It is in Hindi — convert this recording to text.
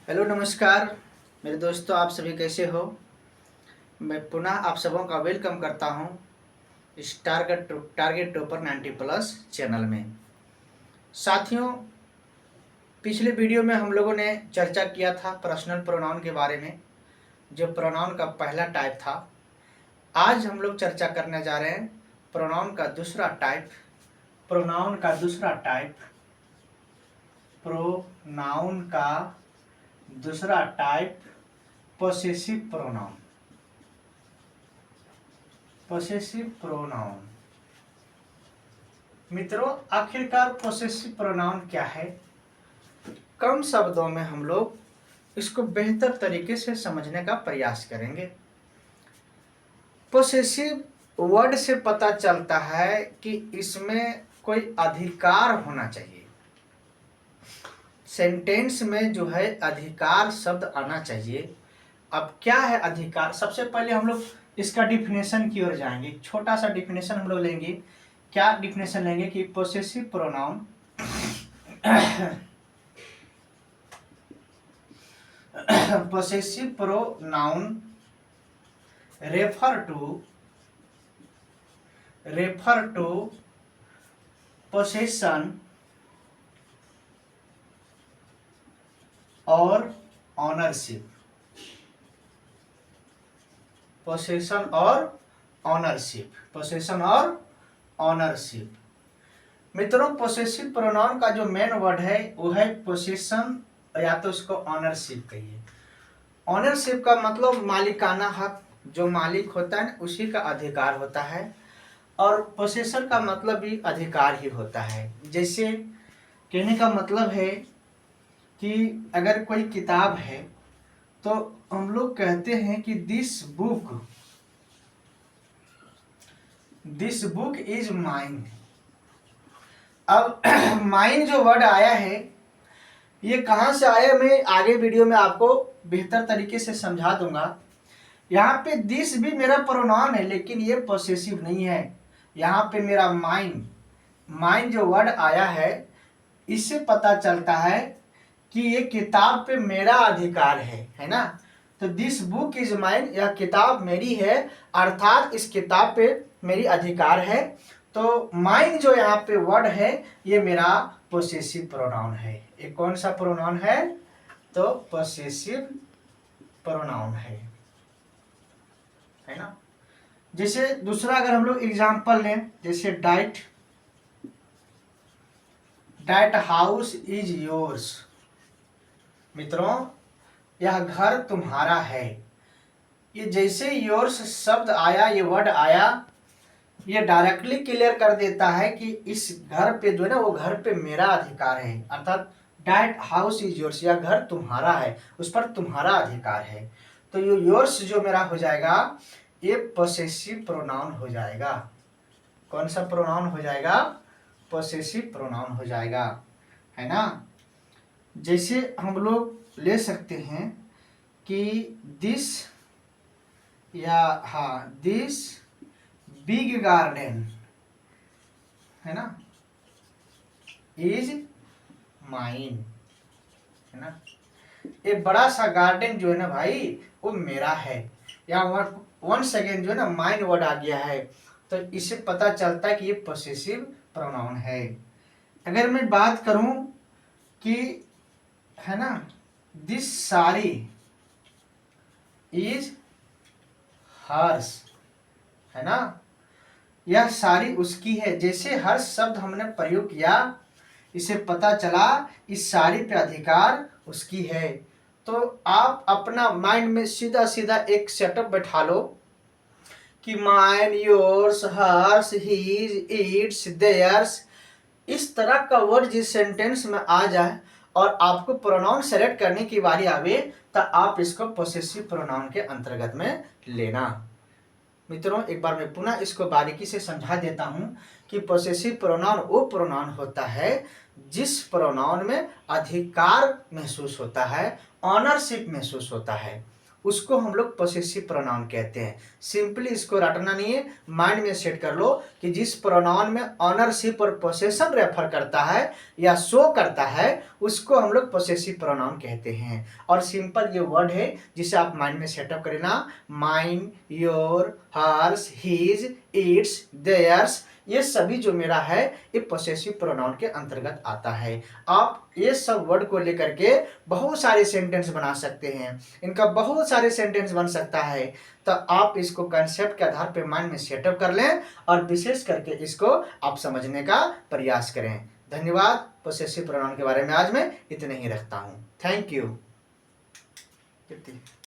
हेलो नमस्कार मेरे दोस्तों, आप सभी कैसे हो। मैं पुनः आप सबों का वेलकम करता हूं इस टारगेट टॉपर 90 प्लस चैनल में। साथियों, पिछले वीडियो में हम लोगों ने चर्चा किया था पर्सनल प्रोनाउन के बारे में, जो प्रोनाउन का पहला टाइप था। आज हम लोग चर्चा करने जा रहे हैं प्रोनाउन का दूसरा टाइप। प्रोनाउन का दूसरा टाइप प्रोनाउन का दूसरा type possessive pronoun. Possessive pronoun मित्रों, आखिरकार पोसेसिव प्रोनाउन क्या है? कम शब्दों में हम लोग इसको बेहतर तरीके से समझने का प्रयास करेंगे। पोसेसिव वर्ड से पता चलता है कि इसमें कोई अधिकार होना चाहिए। सेंटेंस में जो है अधिकार शब्द आना चाहिए। अब क्या है अधिकार? सबसे पहले हम लोग इसका डिफिनेशन की ओर जाएंगे। छोटा सा डिफिनेशन हम लोग लेंगे। क्या डिफिनेशन लेंगे कि possessive pronoun possessive pronoun refer to possession और ऑनरशिप। पोसेशन और ऑनरशिप। मित्रों, पोसेसिव प्रोनाउन का जो मेन वर्ड है वो है पोसेशन, या तो उसको ऑनरशिप कहिए। ऑनरशिप का मतलब मालिकाना हक, जो मालिक होता है उसी का अधिकार होता है। और पोसेशन का मतलब भी अधिकार ही होता है। जैसे कहने का मतलब है कि अगर कोई किताब है तो हम लोग कहते हैं कि दिस बुक इज माइन। अब माइन जो वर्ड आया है ये कहाँ से आया, मैं आगे वीडियो में आपको बेहतर तरीके से समझा दूंगा। यहाँ पे दिस भी मेरा प्रोनाउन है, लेकिन ये पोसेसिव नहीं है। यहाँ पे मेरा माइन जो वर्ड आया है, इससे पता चलता है कि ये किताब पे मेरा अधिकार है ना। तो दिस बुक इज माइन, यह किताब मेरी है, अर्थात इस किताब पे मेरी अधिकार है। तो माइन जो यहाँ पे वर्ड है ये मेरा पोसेसिव प्रोनाउन है। ये कौन सा प्रोनाउन है? तो पोसेसिव प्रोनाउन है ना। जैसे दूसरा अगर हम लोग एग्जांपल लें, जैसे दैट हाउस इज योर्स। मित्रों, यह घर तुम्हारा है। ये जैसे योर्स शब्द आया, ये वर्ड आया, ये डायरेक्टली क्लियर कर देता है कि इस घर पे जो है ना, वो घर पे मेरा अधिकार है। अर्थात दैट हाउस इज योर्स, यह घर तुम्हारा है, उस पर तुम्हारा अधिकार है। तो ये योर्स जो मेरा हो जाएगा ये पोसेसिव प्रोनाउन हो जाएगा। कौन सा प्रोनाउन हो जाएगा? पोसेसिव प्रोनाउन हो जाएगा, है ना। जैसे हम लोग ले सकते हैं कि दिस बिग गार्डन है ना इज माइन, है ना। ये बड़ा सा गार्डन जो है ना भाई वो मेरा है। यहाँ वन सेकेंड जो है ना माइन वर्ड आ गया है, तो इससे पता चलता है कि ये पोसेसिव प्रोनाउन है। अगर मैं बात करूं कि है ना दिस साड़ी इज हर्स, है ना, यह साड़ी उसकी है। जैसे हर्ष शब्द हमने प्रयोग किया, इसे पता चला इस साड़ी पे अधिकार उसकी है। तो आप अपना माइंड में सीधा सीधा एक सेटअप बैठा लो कि mine, yours, hers, his, its, theirs, इस तरह का वर्ड जिस सेंटेंस में आ जाए और आपको प्रोनाउन सेलेक्ट करने की बारी आवे, तो आप इसको पोसेसिव प्रोनाउन के अंतर्गत में लेना। मित्रों, एक बार मैं पुनः इसको बारीकी से समझा देता हूं कि पोसेसिव प्रोनाउन वो प्रोनाउन होता है जिस प्रोनाउन में अधिकार महसूस होता है, ऑनरशिप महसूस होता है। उसको हम लोग पोसेसिव प्रोनाउन कहते हैं। सिंपली इसको रटना नहीं है, माइंड में सेट कर लो कि जिस प्रोनाउन में ऑनरशिप और पोसेशन रेफर करता है या शो करता है उसको हम लोग पोसेसिव प्रोनाउन कहते हैं। और सिंपल ये वर्ड है जिसे आप माइंड में सेटअप करें ना, mine, your, hers, his, its, theirs, ये सभी जो मेरा है ये पोसेसिव प्रोनाउन के अंतर्गत आता है। आप ये सब वर्ड को लेकर के बहुत सारे सेंटेंस बना सकते हैं, इनका बहुत सारे सेंटेंस बन सकता है। तो आप इसको कंसेप्ट के आधार पर माइंड में सेटअप कर लें और विशेष करके इसको आप समझने का प्रयास करें। धन्यवाद। पोसेसिव प्रोनाउन के बारे में आज मैं इतने ही रखता हूँ। Thank you.